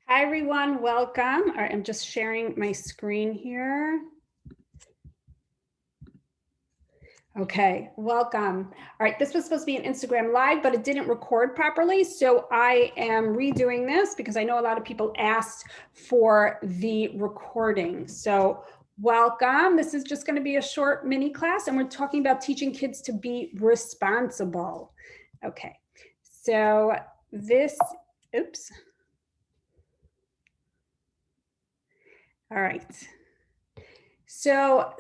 Hi, everyone. Welcome. All right, I'm just sharing my screen here. Okay, welcome. All right, this was supposed to be an Instagram Live, but it didn't record properly. So I am redoing this because I know a lot of people asked for the recording. So welcome. This is just going to be a short mini class, and we're talking about teaching kids to be responsible. Okay, so this, oops. All right. So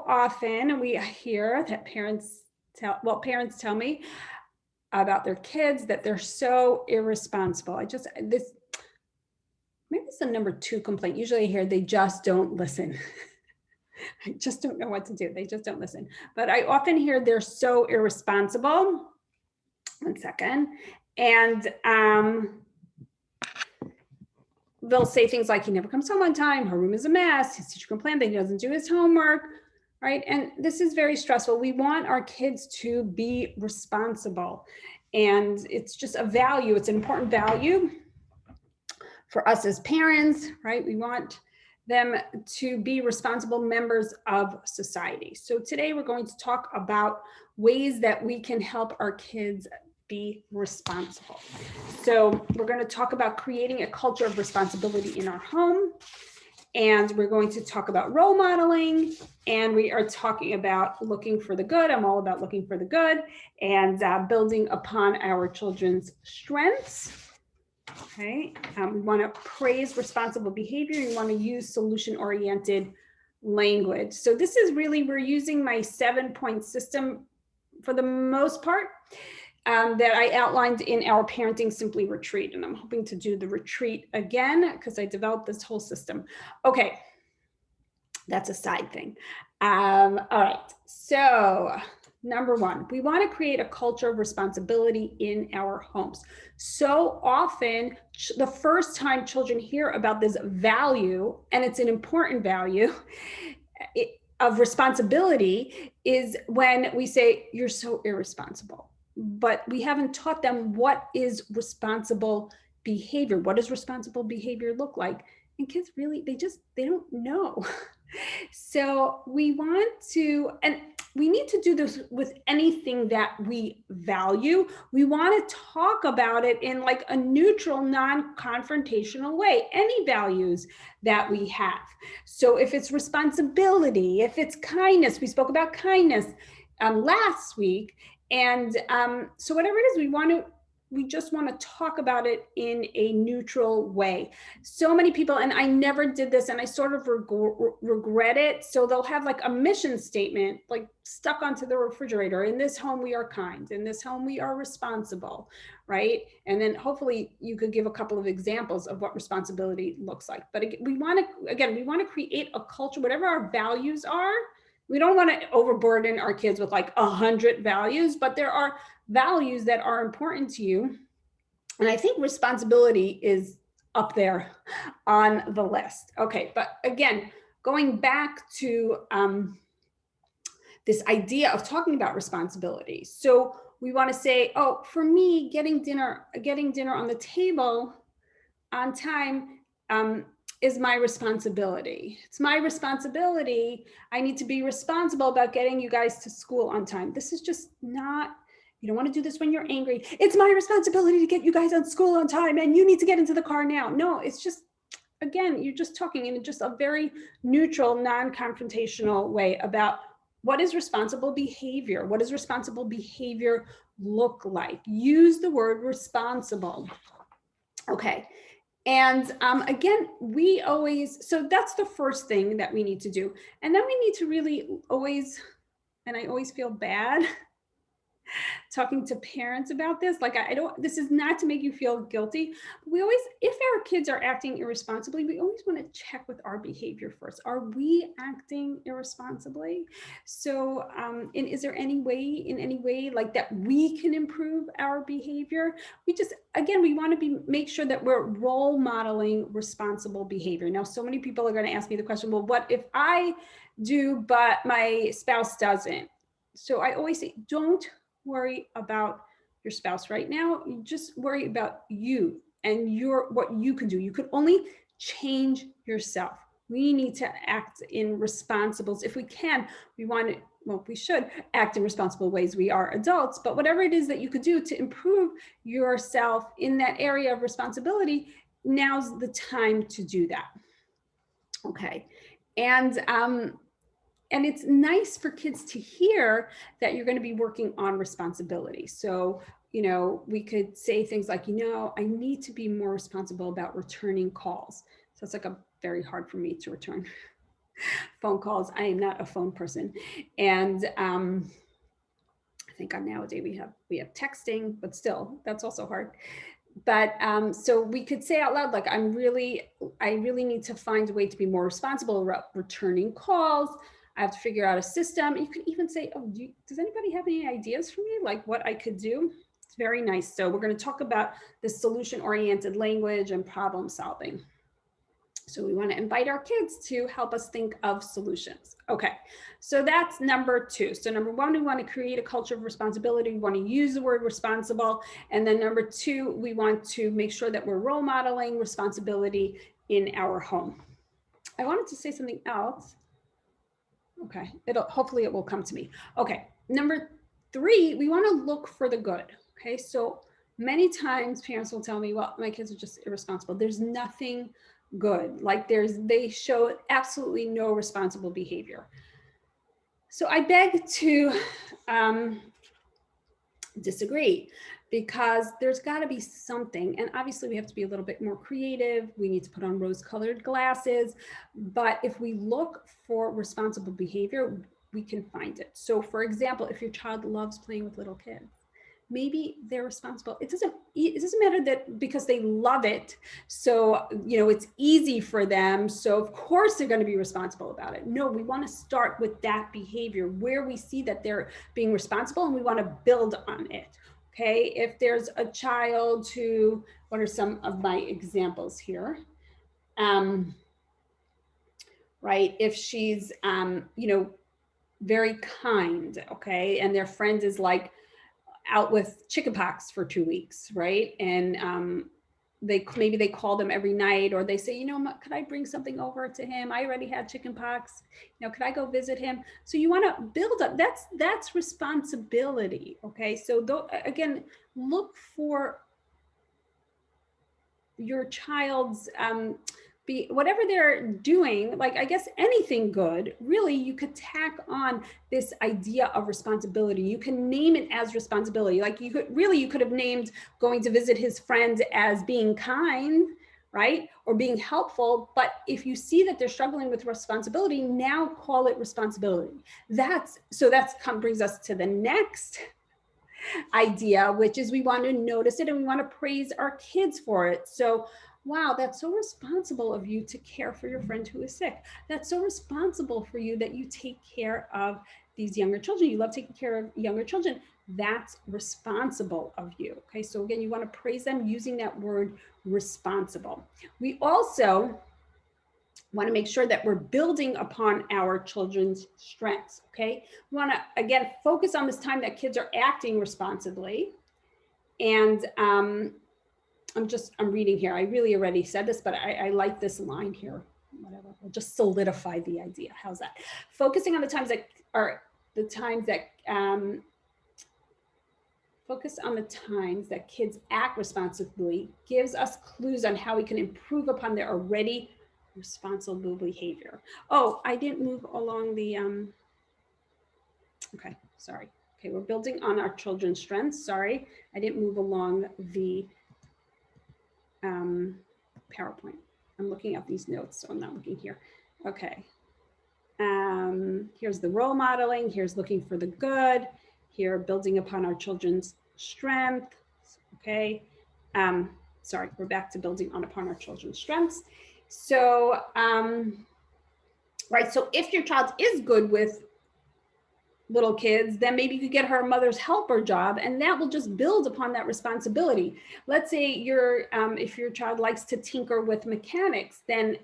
often we hear that parents tell me about their kids that they're so irresponsible. Maybe it's the number 2 complaint. Usually I hear they just don't listen. I just don't know what to do. They just don't listen. But I often hear they're so irresponsible. One second. And they'll say things like, he never comes home on time, her room is a mess, his teacher complained that he doesn't do his homework, right? And this is very stressful. We want our kids to be responsible. And it's just a value, it's an important value for us as parents, right? We want them to be responsible members of society. So today we're going to talk about ways that we can help our kids be responsible. So we're going to talk about creating a culture of responsibility in our home. And we're going to talk about role modeling, and we are talking about looking for the good. I'm all about looking for the good and building upon our children's strengths. Okay, we want to praise responsible behavior. We want to use solution-oriented language. So this is really, we're using my 7-point system for the most part. That I outlined in our Parenting Simply retreat. And I'm hoping to do the retreat again because I developed this whole system. Okay, that's a side thing. All right, so number 1, we want to create a culture of responsibility in our homes. So often, the first time children hear about this value, and it's an important value, of responsibility is when we say, you're so irresponsible. But we haven't taught them what is responsible behavior. What does responsible behavior look like? And kids really, they don't know. So we want to, and we need to do this with anything that we value. We want to talk about it in like a neutral, non-confrontational way, any values that we have. So if it's responsibility, if it's kindness, we spoke about kindness last week. And so whatever it is, we just want to talk about it in a neutral way. So many people, and I never did this, and I sort of regret it. So they'll have like a mission statement, like stuck onto the refrigerator. In this home, we are kind. In this home, we are responsible, right? And then hopefully you could give a couple of examples of what responsibility looks like. But we want to create a culture, whatever our values are. We don't want to overburden our kids with like 100 values, but there are values that are important to you. And I think responsibility is up there on the list. Okay, but again, going back to this idea of talking about responsibility. So we want to say, oh, for me, getting dinner on the table on time is my responsibility. It's my responsibility. I need to be responsible about getting you guys to school on time. This is just not, you don't want to do this when you're angry. It's my responsibility to get you guys on school on time and you need to get into the car now. No, it's just, again, you're just talking in just a very neutral, non-confrontational way about what is responsible behavior? What does responsible behavior look like? Use the word responsible. Okay. And again, so that's the first thing that we need to do. And then we need to really always, and I always feel bad talking to parents about this. Like, this is not to make you feel guilty. But if our kids are acting irresponsibly, we always want to check with our behavior first. Are we acting irresponsibly? So, and is there any way like that we can improve our behavior? We want to make sure that we're role modeling responsible behavior. Now, so many people are going to ask me the question, well, what if I do, but my spouse doesn't? So I always say, don't worry about your spouse right now. You just worry about you. and what you can do. You can only change yourself. We need to act in responsibles. If we can, we should act in responsible ways. We are adults, but whatever it is that you could do to improve yourself in that area of responsibility, now's the time to do that. Okay. And it's nice for kids to hear that you're going to be working on responsibility. So, we could say things like, I need to be more responsible about returning calls. So it's like very hard for me to return phone calls. I am not a phone person. And I think nowadays we have texting, but still, that's also hard. But so we could say out loud, like, I really need to find a way to be more responsible about returning calls. I have to figure out a system. You could even say, does anybody have any ideas for me? Like what I could do? It's very nice. So we're going to talk about the solution-oriented language and problem solving. So we want to invite our kids to help us think of solutions. Okay, so that's number 2. So number 1, we want to create a culture of responsibility. We want to use the word responsible. And then number 2, we want to make sure that we're role modeling responsibility in our home. I wanted to say something else. Okay, hopefully it will come to me. Okay, number 3, we want to look for the good. Okay, so many times parents will tell me, well, my kids are just irresponsible. There's nothing good. Like they show absolutely no responsible behavior. So I beg to disagree, because there's got to be something. And obviously we have to be a little bit more creative. We need to put on rose-colored glasses. But if we look for responsible behavior, we can find it. So for example, if your child loves playing with little kids, maybe they're responsible. It doesn't matter that because they love it, so it's easy for them, so of course they're going to be responsible about it. No, we want to start with that behavior where we see that they're being responsible, and we want to build on it. Okay, if there's a child who, what are some of my examples here? Right, if she's very kind, okay, and their friend is like out with chickenpox for 2 weeks, right? And maybe they call them every night, or they say, could I bring something over to him? I already had chickenpox. Could I go visit him? So you want to build up. That's responsibility. Okay. So again, look for your child's whatever they're doing, like, I guess anything good, really, you could tack on this idea of responsibility. You can name it as responsibility. Like you could have named going to visit his friend as being kind, right? Or being helpful. But if you see that they're struggling with responsibility, now call it responsibility. Brings us to the next idea, which is we want to notice it and we want to praise our kids for it. So, wow, that's so responsible of you to care for your friend who is sick. That's so responsible for you that you take care of these younger children. You love taking care of younger children. That's responsible of you. Okay, so again, you want to praise them using that word responsible. We also want to make sure that we're building upon our children's strengths. Okay, we want to again focus on this time that kids are acting responsibly. And I'm reading here. I really already said this, but I like this line here. Whatever, we'll just solidify the idea. How's that? Focusing on the times that focus on the times that kids act responsibly gives us clues on how we can improve upon their already responsible behavior. Oh, I didn't move along the, okay, sorry. Okay, we're building on our children's strengths. Sorry, I didn't move along the PowerPoint. I'm looking at these notes, so I'm not looking here. Okay. Here's the role modeling. Here's looking for the good. Here, building upon our children's strength. Okay. Sorry, we're back to building upon our children's strengths. So, right. So if your child is good with little kids, then maybe you could get her a mother's helper job, and that will just build upon that responsibility. Let's say if your child likes to tinker with mechanics, then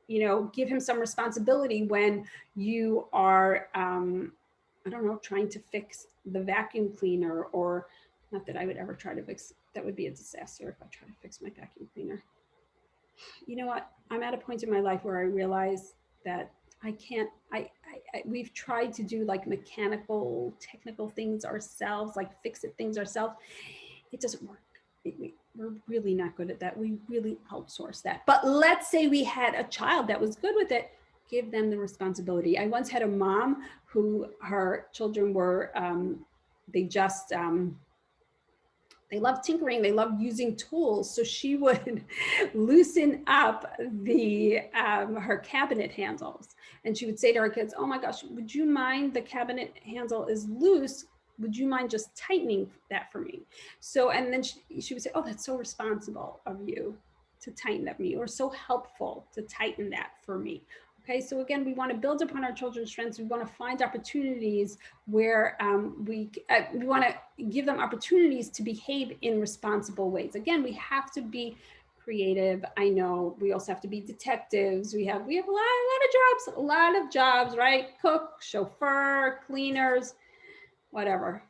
give him some responsibility when you are I don't know, trying to fix the vacuum cleaner, or not that I would ever try to fix that would be a disaster if I try to fix my vacuum cleaner. You know what? I'm at a point in my life where I realize that I can't, we've tried to do like mechanical, technical things ourselves, like fix it things ourselves. It doesn't work. We're really not good at that. We really outsource that. But let's say we had a child that was good with it, give them the responsibility. I once had a mom who her children were, they just, they love tinkering, they love using tools. So she would loosen up the her cabinet handles. And she would say to her kids, oh my gosh, would you mind, the cabinet handle is loose, would you mind just tightening that for me? So, and then she would say, oh, that's so responsible of you to tighten that for me, or so helpful to tighten that for me. Okay, so again, we want to build upon our children's strengths. We want to find opportunities where we want to give them opportunities to behave in responsible ways. Again, we have to be creative. I know we also have to be detectives. We have a lot of jobs, right? Cook, chauffeur, cleaners, whatever,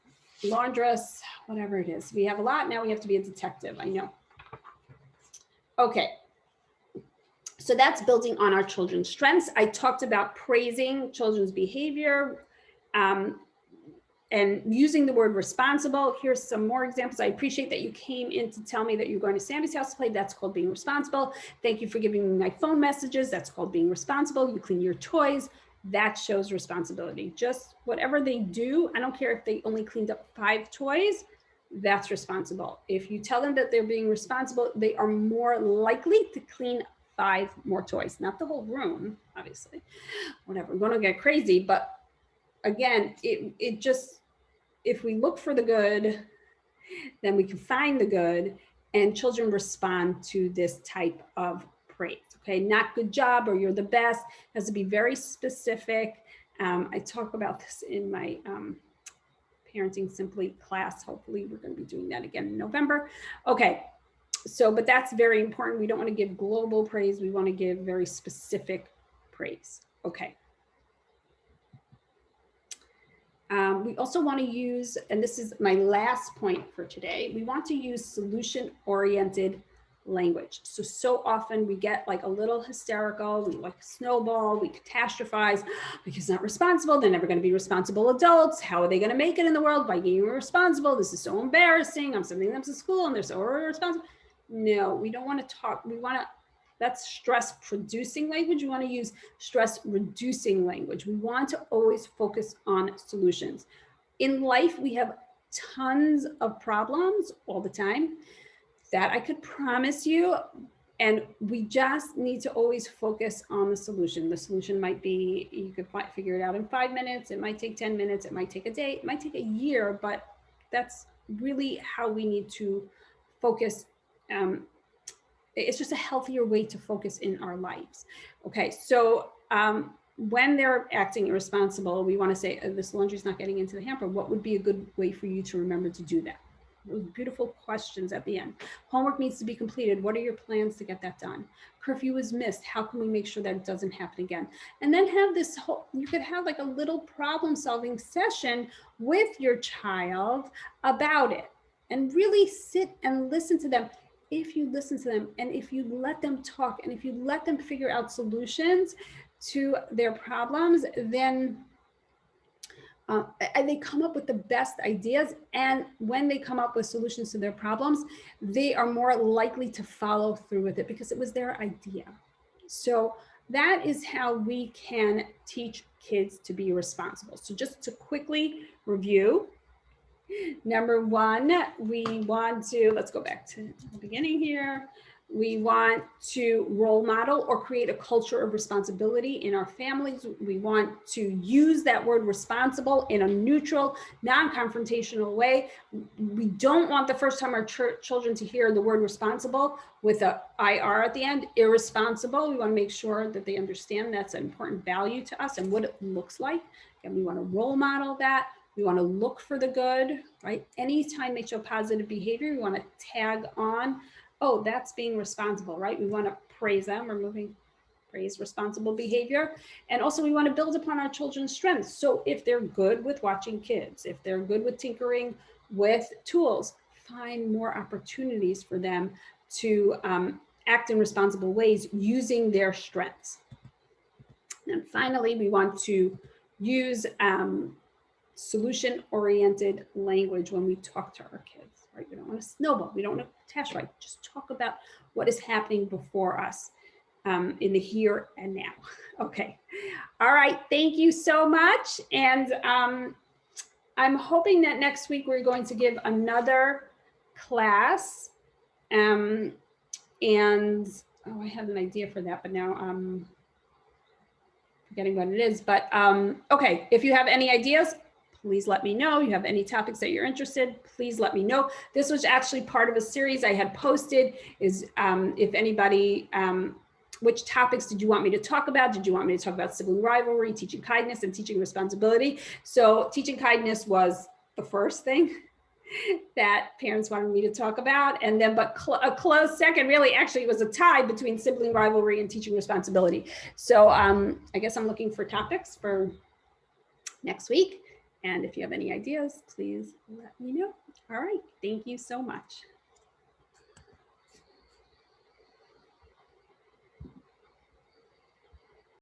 laundress, whatever it is. We have a lot. Now we have to be a detective. I know. Okay. So that's building on our children's strengths. I talked about praising children's behavior and using the word responsible. Here's some more examples. I appreciate that you came in to tell me that you're going to Sammy's house to play. That's called being responsible. Thank you for giving me my phone messages. That's called being responsible. You clean your toys. That shows responsibility. Just whatever they do, I don't care if they only cleaned up 5 toys, that's responsible. If you tell them that they're being responsible, they are more likely to clean 5 more toys, not the whole room, obviously, whatever, we're gonna get crazy. But again, it just, if we look for the good, then we can find the good, and children respond to this type of praise. Okay, not good job or you're the best, it has to be very specific. I talk about this in my Parenting Simply class. Hopefully we're going to be doing that again in November. Okay. So, but that's very important. We don't want to give global praise. We want to give very specific praise. Okay. We also want to use, and this is my last point for today, we want to use solution-oriented language. So often we get like a little hysterical, we like snowball, we catastrophize because not responsible, they're never going to be responsible adults. How are they going to make it in the world by being irresponsible? This is so embarrassing. I'm sending them to school and they're so irresponsible. No, we don't want to talk. We want to, that's stress producing language. We want to use stress reducing language. We want to always focus on solutions. In life, we have tons of problems all the time. That I could promise you. And we just need to always focus on the solution. The solution might be, you could figure it out in 5 minutes. It might take 10 minutes. It might take a day. It might take a year, but that's really how we need to focus. It's just a healthier way to focus in our lives. Okay, so when they're acting irresponsible, we want to say, this laundry's not getting into the hamper. What would be a good way for you to remember to do that? Those beautiful questions at the end. Homework needs to be completed. What are your plans to get that done? Curfew was missed. How can we make sure that it doesn't happen again? And then have this whole, you could have like a little problem solving session with your child about it and really sit and listen to them. If you listen to them and if you let them talk and if you let them figure out solutions to their problems, then they come up with the best ideas. And when they come up with solutions to their problems, they are more likely to follow through with it because it was their idea. So that is how we can teach kids to be responsible. So just to quickly review, number 1, we want to, let's go back to the beginning here. We want to role model or create a culture of responsibility in our families. We want to use that word responsible in a neutral, non-confrontational way. We don't want the first time our children to hear the word responsible with a IR at the end, irresponsible. We want to make sure that they understand that's an important value to us and what it looks like. And we want to role model that. We want to look for the good, right? Anytime they show positive behavior, we want to tag on, oh, that's being responsible, right? We want to praise them, praise responsible behavior. And also we want to build upon our children's strengths. So if they're good with watching kids, if they're good with tinkering with tools, find more opportunities for them to act in responsible ways using their strengths. And finally, we want to use solution-oriented language when we talk to our kids, right? We don't want to snowball. We don't want to test, right? Just talk about what is happening before us in the here and now. Okay. All right. Thank you so much. And I'm hoping that next week we're going to give another class. And oh, I had an idea for that, but now I'm forgetting what it is. But okay, if you have any ideas, please let me know. You have any topics that you're interested, please let me know. This was actually part of a series I had posted is if anybody, which topics did you want me to talk about? Did you want me to talk about sibling rivalry, teaching kindness, and teaching responsibility? So teaching kindness was the first thing that parents wanted me to talk about. And then, but a close second really actually was a tie between sibling rivalry and teaching responsibility. So I guess I'm looking for topics for next week. And if you have any ideas, please let me know. All right. Thank you so much.